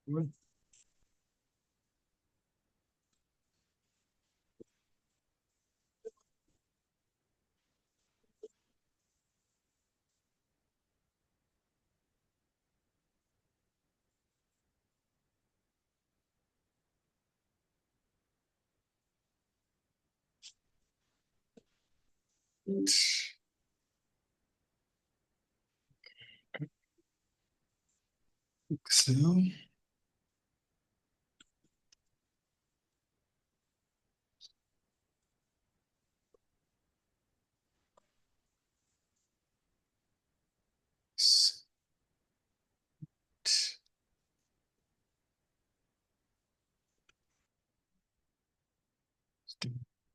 Good. So, you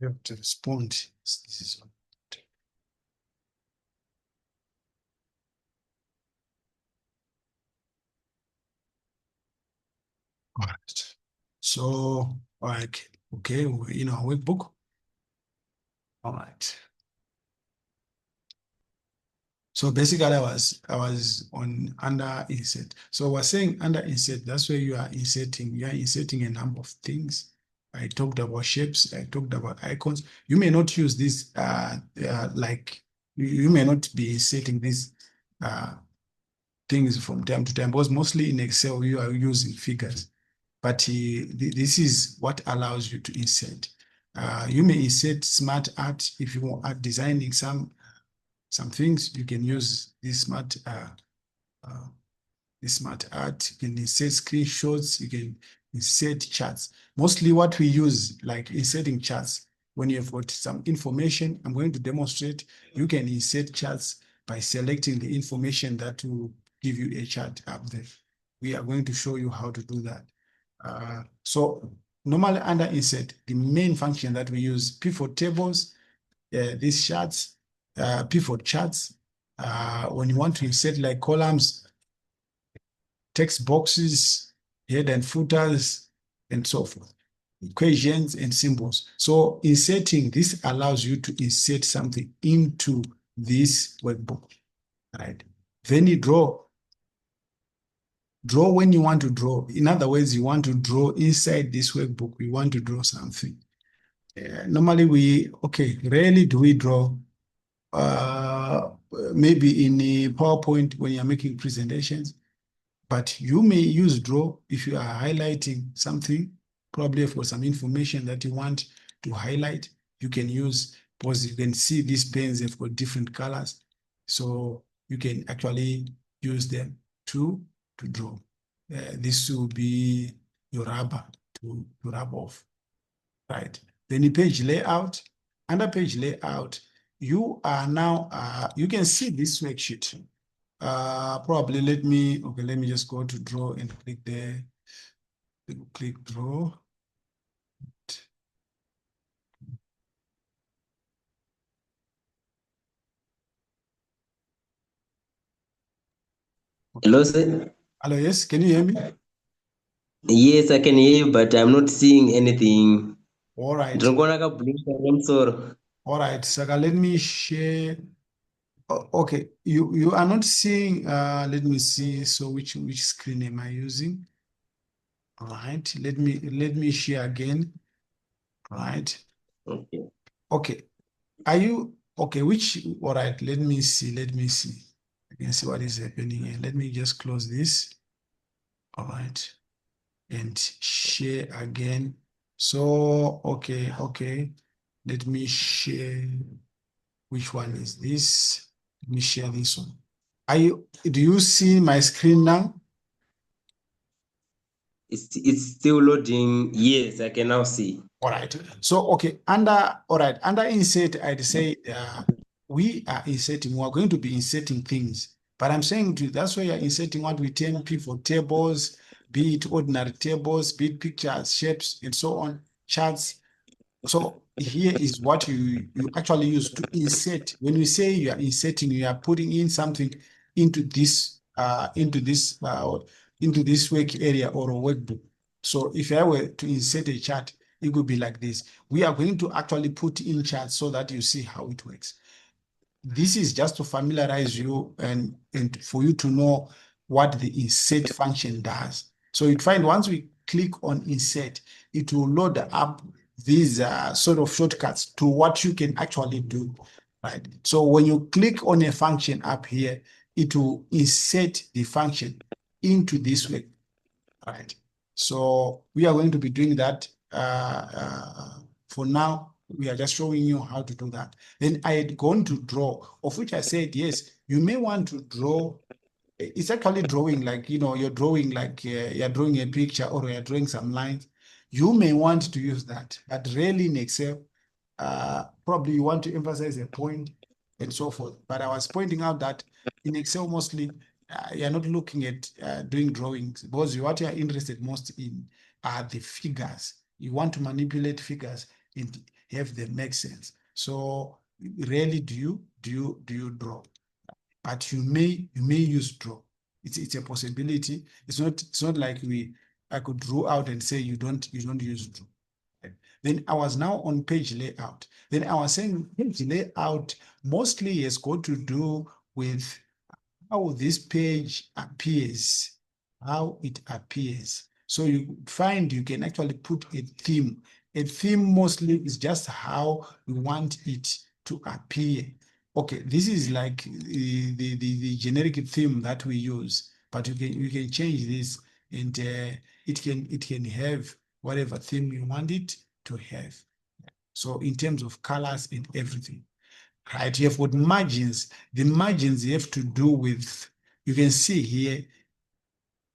have to respond. This is all right. So, like, okay, we're in our workbook. All right. So basically, I was on under insert. So we're saying under insert. That's where you are inserting. You are inserting a number of things. I talked about shapes. I talked about icons. You may not use this. Like you may not be inserting these uh, things from time to time because mostly in Excel you are using figures. But this is what allows you to insert. You may insert smart art if you want designing some things. You can use uh, this smart art. You can insert screenshots. You can insert charts. Mostly what we use, like inserting charts, when you've got some information, I'm going to demonstrate. You can insert charts by selecting the information that will give you a chart up there. We are going to show you how to do that. So normally under insert, the main function that we use, pivot tables, these charts, pivot charts. When you want to insert like columns, text boxes, head and footers, and so forth, equations and symbols. So inserting this allows you to insert something into this workbook, right? Then you draw when you want to draw. In other words, you want to draw inside this workbook. We want to draw something. Normally rarely do we draw. Maybe in a PowerPoint when you're making presentations, but you may use draw if you are highlighting something, probably for some information that you want to highlight. You can use, because you can see these pens have got different colors. So you can actually use them to draw. This will be your rubber to rub off, right? Then the page layout. Under page layout, you are now, you can see this worksheet. Probably let me just go to draw and click there. Click draw. Hello, sir. Hello, yes, can you hear me? Yes, I can hear you, but I'm not seeing anything. All right, I'm sorry. all right, Saka, let me share. Okay, you are not seeing, let me see. So which screen am I using? All right, let me share again. All right, Okay. okay. Are you okay? All right, let me see. I can see what is happening here. Let me just close this. All right. And share again. So, okay. Let me share. Which one is this? Let me share this one. Do you see my screen now? It's still loading. Yes, I can now see. All right. So, okay, under insert, I'd say we are going to be inserting things. But I'm saying that's why you're inserting what we term pivot tables, be it ordinary tables, be it pictures, shapes, and so on, charts. So here is what you actually use to insert. When we say you are inserting, you are putting in something into this work area or a workbook. So if I were to insert a chart, it would be like this. We are going to actually put in charts so that you see how it works. This is just to familiarize you and for you to know what the insert function does. So you'd find once we click on insert, it will load up these sort of shortcuts to what you can actually do, right? So when you click on a function up here, it will insert the function into this way, right? So we are going to be doing that for now. We are just showing you how to do that. Then I had gone to draw, of which I said, yes, you may want to draw. It's actually drawing like, you're drawing like you're drawing a picture or you're drawing some lines. You may want to use that, but rarely in Excel. Probably you want to emphasize a point and so forth. But I was pointing out that in Excel, mostly you're not looking at doing drawings, because what you're interested most in are the figures. You want to manipulate figures and have them make sense. So rarely do you draw, but you may use draw. It's a possibility. It's not like I could rule out and say you don't use draw. Then I was now on page layout. Then I was saying page layout mostly has got to do with how this page appears, how it appears. So you find you can actually put a theme. A theme mostly is just how we want it to appear. Okay, this is like the generic theme that we use, but you can change this, and it can have whatever theme you want it to have. So in terms of colors and everything, right? You have got margins. The margins have to do with, you can see here,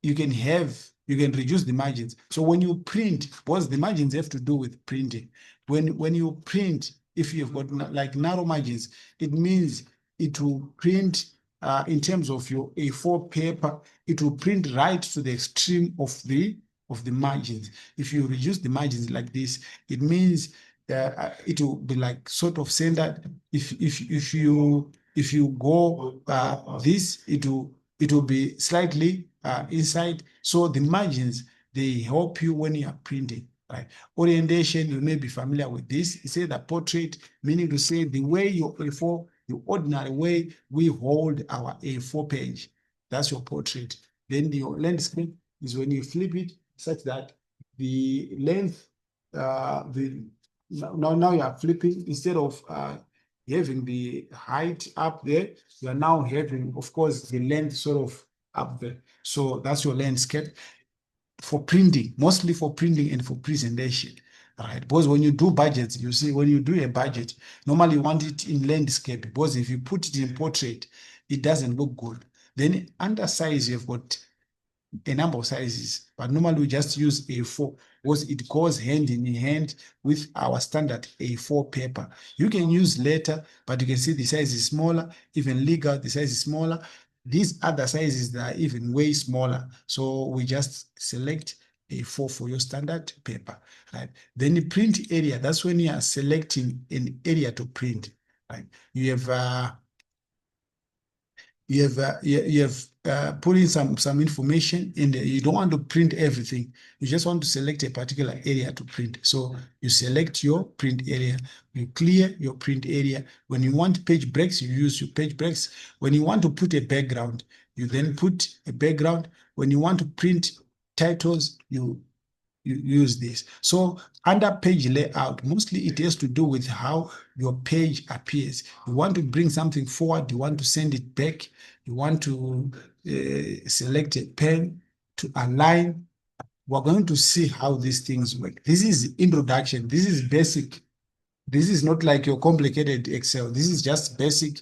you can reduce the margins. So when you print, because the margins have to do with printing. When you print, if you've got like narrow margins, it means it will print in terms of your A4 paper, it will print right to the extreme of the margins. If you reduce the margins like this, it means it will be like sort of centered. If you go this, it will be slightly inside. So the margins, they help you when you are printing, right? Orientation, you may be familiar with this. It says the portrait, meaning to say the way your A4, the ordinary way we hold our A4 page, that's your portrait. Then your landscape is when you flip it such that the length, now you are flipping, instead of having the height up there, you are now having, of course, the length sort of up there. So that's your landscape for printing, mostly for printing and for presentation, right? Because when you do budgets, you see, when you do a budget, normally you want it in landscape, because if you put it in portrait, it doesn't look good. Then under size, you've got a number of sizes, but normally we just use A4 because it goes hand in hand with our standard A4 paper. You can use letter, but you can see the size is smaller. Even legal, the size is smaller. These other sizes that are even way smaller. So we just select A4 for your standard paper, right? Then the print area, that's when you are selecting an area to print, right? You have put in some information in there. You don't want to print everything. You just want to select a particular area to print. So you select your print area. You clear your print area. When you want page breaks, you use your page breaks. When you want to put a background, you then put a background. When you want to print titles, you use this. So under page layout, mostly it has to do with how your page appears. You want to bring something forward, you want to send it back, you want to select a pen to align. We're going to see how these things work. This is introduction. This is basic. This is not like your complicated Excel. This is just basic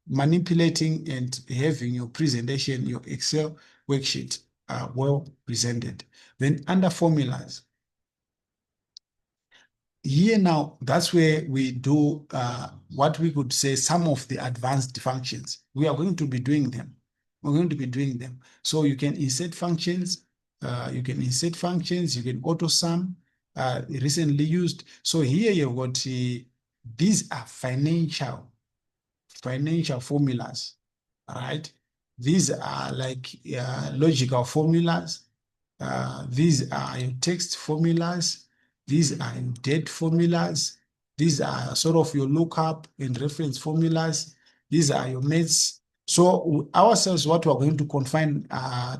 manipulating and having your presentation, your Excel worksheet well presented. Then under formulas, here now, that's where we do what we could say some of the advanced functions. We are going to be doing them. We're going to be doing them. So you can insert functions, you can auto sum, recently used. So here you've got these are financial formulas, all right? These are like logical formulas. These are your text formulas. These are your date formulas. These are sort of your lookup and reference formulas. These are your maths So ourselves, what we're going to confine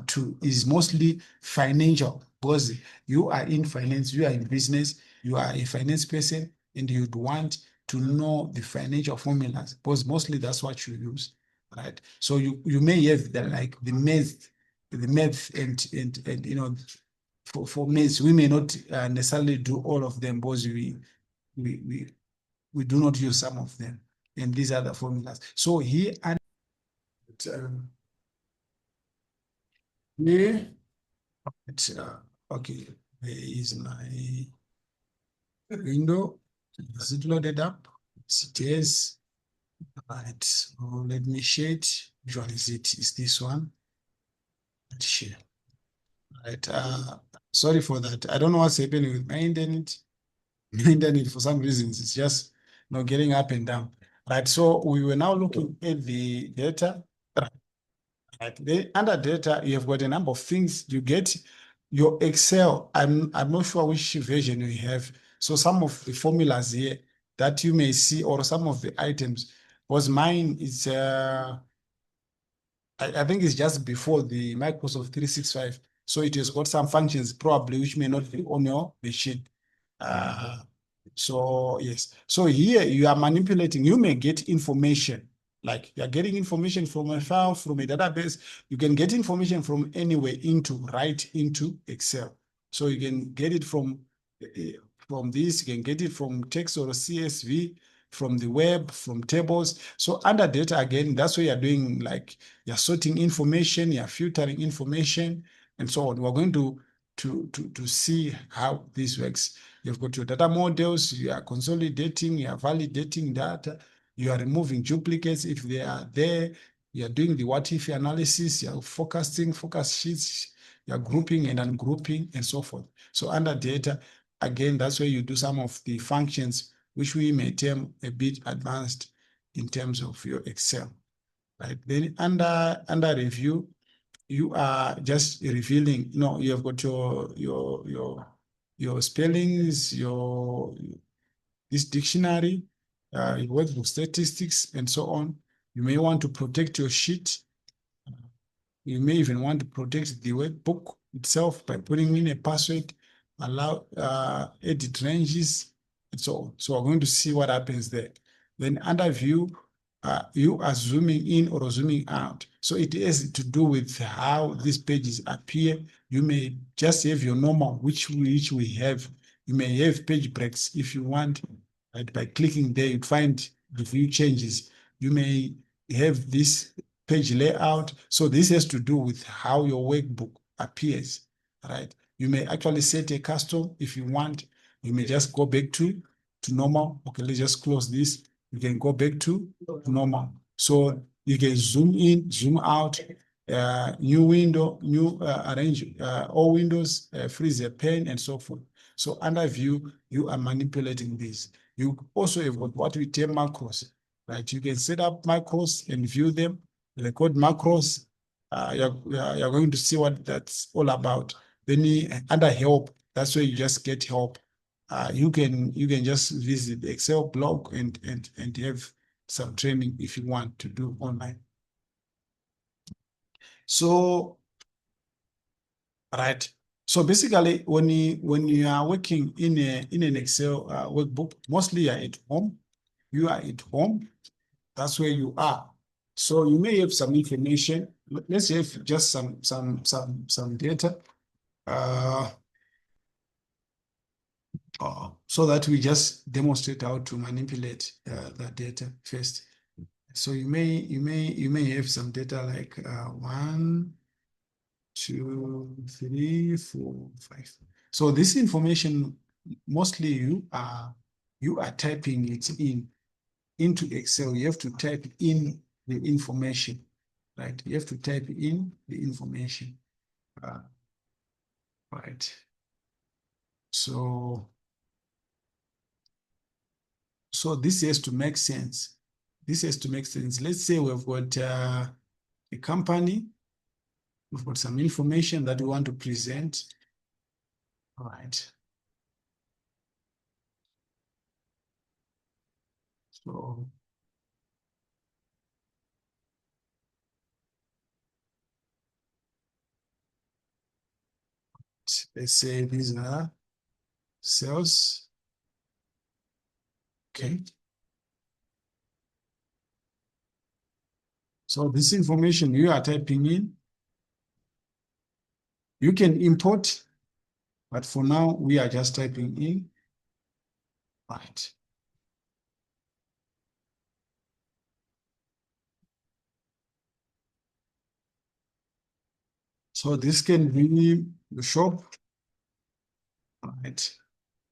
to is mostly financial, because you are in finance, you are in business, you are a finance person, and you'd want to know the financial formulas, because mostly that's what you use, right? So you may have like the math and for maths, we may not necessarily do all of them, because we we we do not use some of them, and these are the formulas. So here and here it's okay. There is my window. Is it loaded up? Yes, it is. Right. So let me share it. Which one is it? Is this one? Let's share. Right. Sorry for that. I don't know what's happening with my internet. My internet, for some reasons, it's just getting up and down. Right. So we were now looking at the data. Right. Under data, you have got a number of things. You get your Excel. I'm not sure which version you have. So some of the formulas here that you may see, or some of the items, was mine is I think it's just before the Microsoft 365. So it has got some functions probably which may not be on your machine. Uh, so yes. So here you are manipulating. You may get information. Like you are getting information from a file, from a database. You can get information from anywhere right into Excel. So you can get it from this, you can get it from text or CSV, from the web, from tables. So under data again, that's where you're doing, like you're sorting information, you're filtering information, and so on. We're going to see how this works. You've got your data models, you are consolidating, you are validating data, you are removing duplicates if they are there, you are doing the what if analysis, you are forecasting, focus sheets, you are grouping and ungrouping, and so forth. So under data, again, that's where you do some of the functions which we may term a bit advanced in terms of your Excel. Right. Then under review, you are just revealing, you have got your spellings, your this dictionary, your workbook statistics, and so on. You may want to protect your sheet. You may even want to protect the workbook itself by putting in a password, allow edit ranges, and so on. So we're going to see what happens there. Then under view, you are zooming in or zooming out. So it has to do with how these pages appear. You may just have your normal, which we have. You may have page breaks if you want. Right? By clicking there, you'd find the view changes. You may have this page layout. So this has to do with how your workbook appears, right? You may actually set a custom if you want. You may just go back to normal. Okay, let's just close this. You can go back to normal. So you can zoom in, zoom out, new window, new arrange all windows, freeze a pen, and so forth. So under view, you are manipulating this. You also have got what we term macros, right? You can set up macros and view them, record macros. You're going to see what that's all about. Then under help, that's where you just get help. You can just visit the Excel blog and have some training if you want to do online. So right. So basically, when you are working in an Excel workbook, mostly you're at home. You are at home. That's where you are. So you may have some information. Let's have just some data, uh, so that we just demonstrate how to manipulate that data first. So you may have some data like 1, 2, 3, 4, 5. So this information, mostly you are typing it into Excel. You have to type in the information, right? You have to type in the information, right? So this has to make sense. This has to make sense. Let's say we've got a company. We've got some information that we want to present. All right. So Let's say these are cells. Okay. So this information you are typing in, you can import, but for now we are just typing in. Right. So this can be the shop. Right.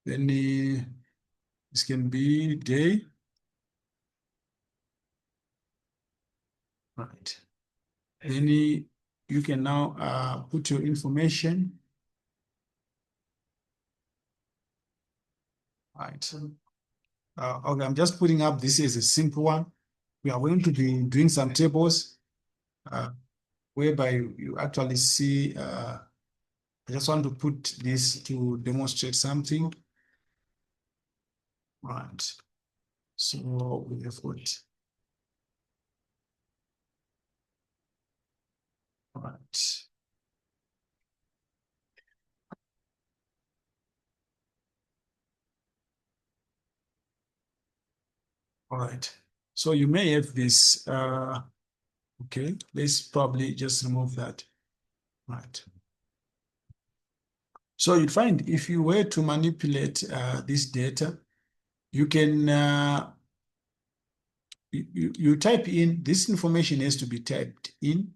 Then this can be day. Right. Then you can now put your information. Right. Okay, I'm just putting up this is a simple one. We are going to be doing some tables whereby you actually see. I just want to put this to demonstrate something. Right. So we have got. Right. All right. So you may have this. Okay, let's probably just remove that. Right. So you'd find if you were to manipulate this data, you can you type in this information has to be typed in,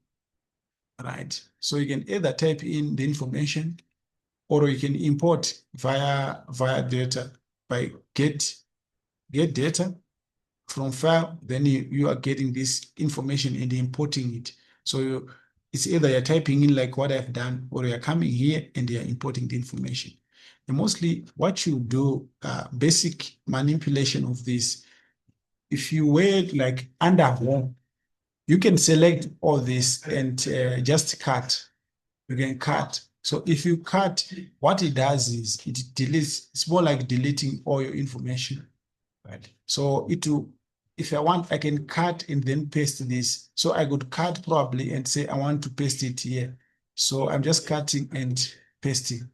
right? So you can either type in the information or you can import via data by get data from file, then you are getting this information and importing it. So it's either you're typing in like what I've done, or you're coming here and you're importing the information. And mostly what you do, basic manipulation of this, if you were like under home, you can select all this and just cut. You can cut. So if you cut, what it does is it deletes, it's more like deleting all your information. Right. So it will, if I want, I can cut and then paste this. So I could cut probably and say, I want to paste it here. So I'm just cutting and pasting,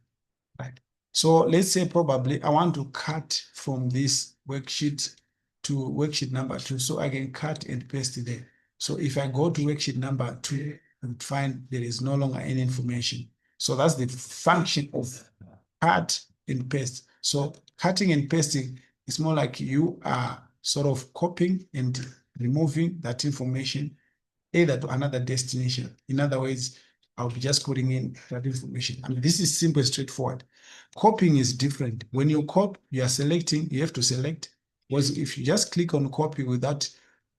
right? So let's say probably I want to cut from this worksheet to worksheet number 2. So I can cut and paste it there. So if I go to worksheet number 2, I would find there is no longer any information. So that's the function of cut and paste. So cutting and pasting is more like you are sort of copying and removing that information either to another destination. In other words, I'll be just putting in that information. I mean, this is simple, straightforward. Copying is different. When you copy, you are selecting, you have to select. Because if you just click on copy without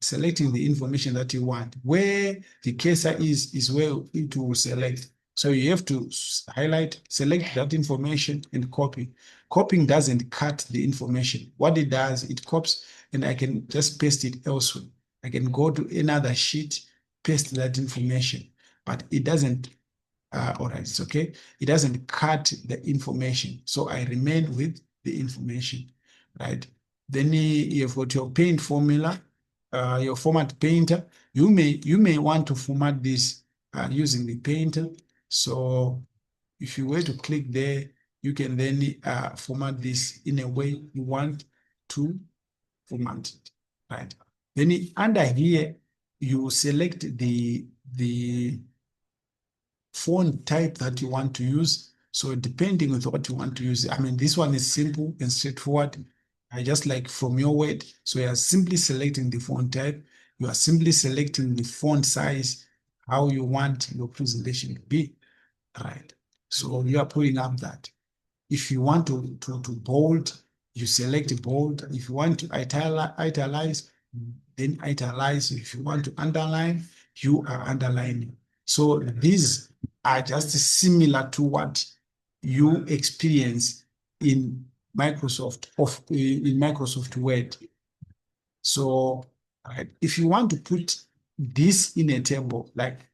selecting the information that you want, where the cursor is where it will select. So you have to highlight, select that information and copy. Copying doesn't cut the information. What it does, it copies and I can just paste it elsewhere. I can go to another sheet, paste that information, but it doesn't, all right, it's okay. It doesn't cut the information. So I remain with the information, right? Then you've got your paint formula, your format painter. You may want to format this using the painter. So if you were to click there, you can then format this in a way you want to format it, right? Then under here, you select the font type that you want to use. So depending on what you want to use, I mean, this one is simple and straightforward. I just like from your word. So you are simply selecting the font type. You are simply selecting the font size, how you want your presentation to be, right? So you are putting up that. If you want to bold, you select bold. If you want to italize, then italize. If you want to underline, you are underlining. So these are just similar to what you experience in Microsoft Word. So if you want to put this in a table, like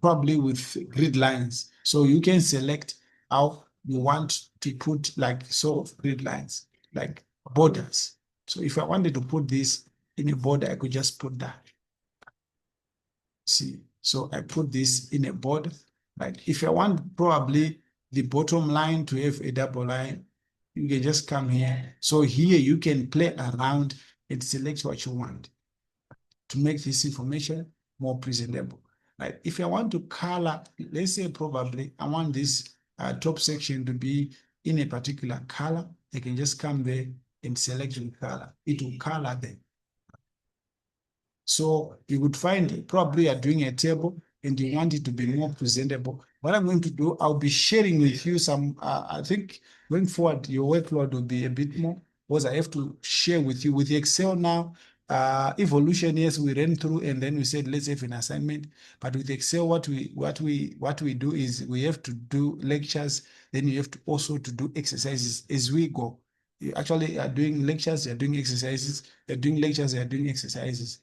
probably with grid lines, so you can select how you want to put like sort of grid lines, like borders. So if I wanted to put this in a border, I could just put that. See, so I put this in a border. Like if I want probably the bottom line to have a double line, you can just come here. So here you can play around and select what you want to make this information more presentable. Right? If I want to color, let's say probably I want this top section to be in a particular color, I can just come there and select the color. It will color there. So you would find probably you're doing a table and you want it to be more presentable. What I'm going to do, I'll be sharing with you some, I think going forward, your workload will be a bit more because I have to share with you with Excel now. Evolution, yes, we ran through and then we said, let's have an assignment. But with Excel, what we do is we have to do lectures. Then you have to also to do exercises as we go. You actually are doing lectures, you're doing exercises, you're doing lectures, you're doing exercises.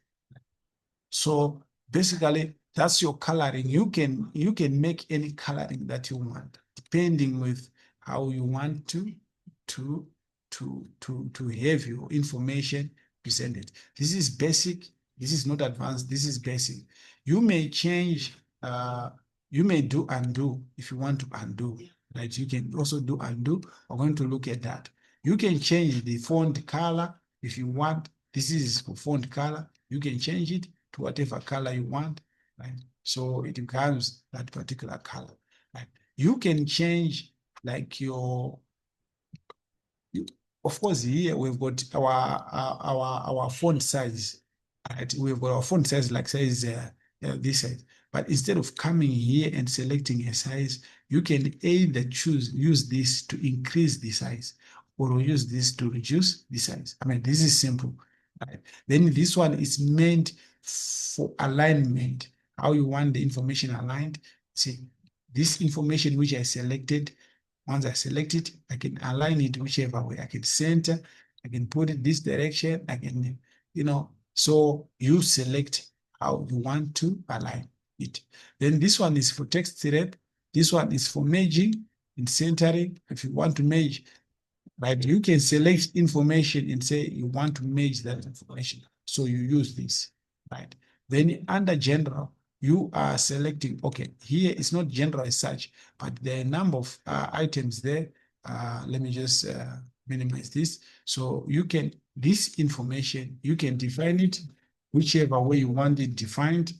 So basically, that's your coloring. You can make any coloring that you want, depending with how you want to have your information presented. This is basic. This is not advanced. This is basic. You may change. You may do undo if you want to undo. Right? You can also do undo. We're going to look at that. You can change the font color if you want. This is for font color. You can change it to whatever color you want, right? So it becomes that particular color, right? You can change like of course, here we've got our font size, right? We've got our font size like size this size. But instead of coming here and selecting a size, you can either use this to increase the size or use this to reduce the size. I mean, this is simple, right? Then this one is meant for alignment, how you want the information aligned. See, this information which I selected, once I select it, I can align it whichever way. I can center, I can put it this direction, I can, so you select how you want to align it. Then this one is for text rep. This one is for merging and centering. If you want to merge, right, you can select information and say you want to merge that information. So you use this, right? Then under general, you are selecting, okay, here it's not general as such, but there are a number of items there. Let me just minimize this. So you can, this information, you can define it whichever way you want it defined,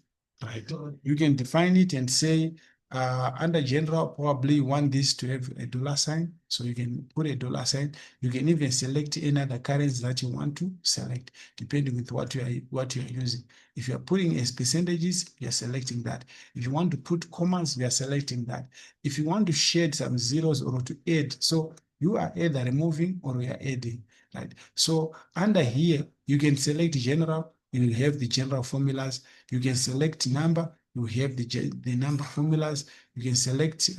right? You can define it and say, under general, probably you want this to have a dollar sign. So you can put a dollar sign. You can even select any other currency that you want to select, depending with what you are using. If you are putting as percentages, you are selecting that. If you want to put commas, you are selecting that. If you want to shed some zeros or to add, so you are either removing or you are adding, right? So under here, you can select general. You will have the general formulas. You can select number. You have the number formulas. You can select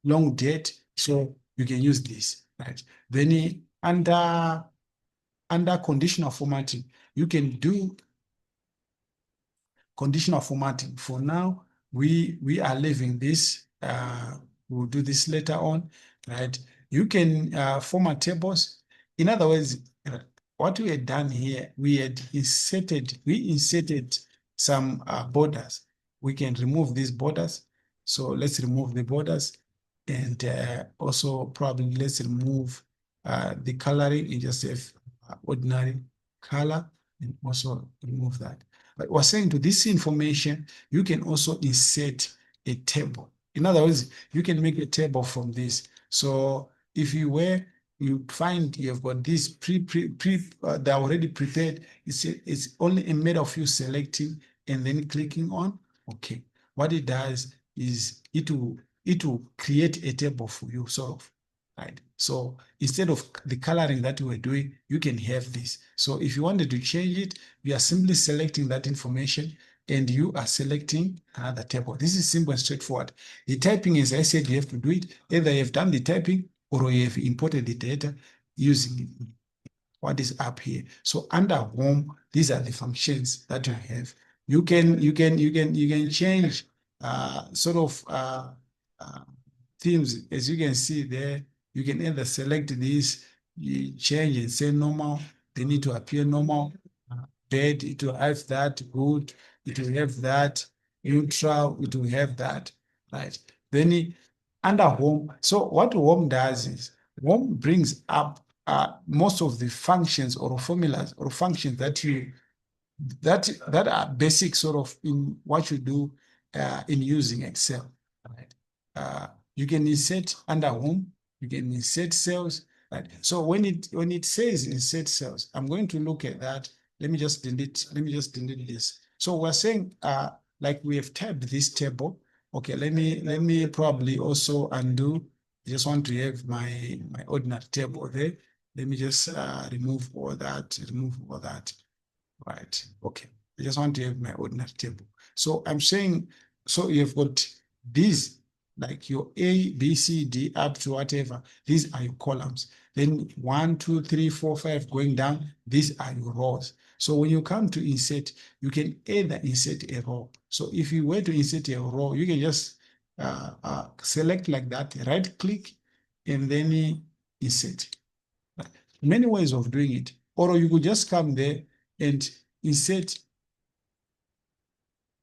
long date. So you can use this, right? Then under conditional formatting, you can do conditional formatting. For now, we are leaving this. We'll do this later on, right? You can format tables. In other words, what we had done here, we inserted some borders. We can remove these borders. So let's remove the borders. And also probably let's remove the coloring and just have ordinary color and also remove that. But we're saying to this information, you can also insert a table. In other words, you can make a table from this. So if you find you've got this they're already prepared, it's only a matter of you selecting and then clicking on OK. What it does is it will create a table for you, sort of. Right. So instead of the coloring that we were doing, you can have this. So if you wanted to change it, you are simply selecting that information and you are selecting another table. This is simple and straightforward. The typing, as I said, you have to do it. Either you have done the typing or you have imported the data using what is up here. So under home, these are the functions that you have. You can change sort of themes, as you can see there. You can either select this, you change and say normal, they need to appear normal, bad, it will have that, good, it will have that, neutral, it will have that. right? Then under home, so what home does is home brings up most of the functions or formulas or functions that that are basic sort of in what you do in using Excel. Right? You can insert under home, you can insert cells. Right? So when it says insert cells, I'm going to look at that. Let me just delete this. So we're saying like we have tabbed this table. Okay, let me probably also undo. I just want to have my ordinary table there. Let me just remove all that. Right. Okay. I just want to have my ordinary table. So I'm saying, so you've got these, like your A, B, C, D, up to whatever. These are your columns. Then 1, 2, 3, 4, 5 going down. These are your rows. So when you come to insert, you can either insert a row. So if you were to insert a row, you can just select like that, right click, and then insert. Many ways of doing it. Or you could just come there and insert,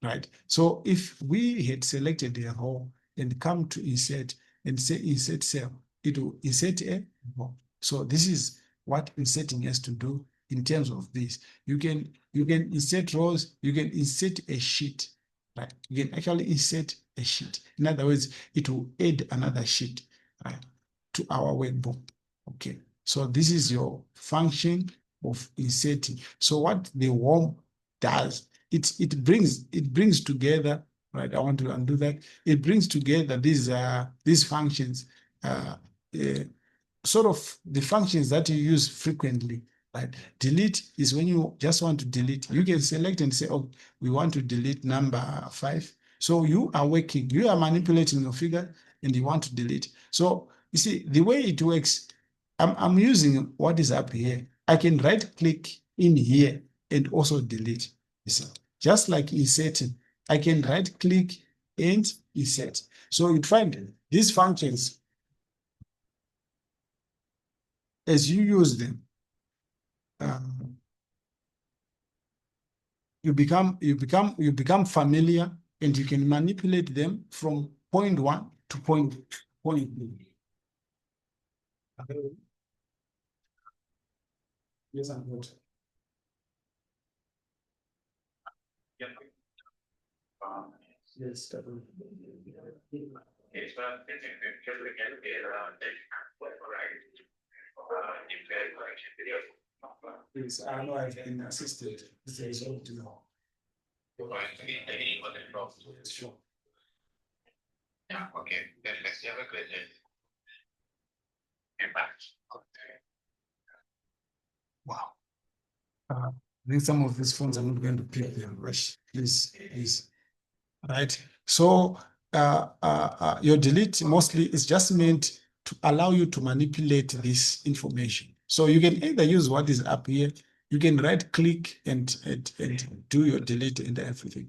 right? So if we had selected a row and come to insert and say insert cell, it will insert a row. So this is what inserting has to do in terms of this. You can insert rows, you can insert a sheet, right? You can actually insert a sheet. In other words, it will add another sheet, right, to our workbook. Okay. So this is your function of inserting. So what the worm does, it brings together, right? I want to undo that. It brings together these functions, sort of the functions that you use frequently. Right? Delete is when you just want to delete. You can select and say, oh, we want to delete number 5. So you are manipulating your figure and you want to delete. So you see the way it works. I'm using what is up here. I can right click in here and also delete. You see, just like inserting, I can right click and insert. So you'd find these functions as you use them, you become familiar and you can manipulate them from point 1 to point 2. Yes, I'm good. Yes, yes, I know I've been assisted. This is all to know. Sure. Yeah, okay. Then let's have a question. Wow. I think some of these phones I'm not going to pick them. Rush, please. Right. So your delete mostly is just meant to allow you to manipulate this information. So you can either use what is up here, you can right click and do your delete and everything.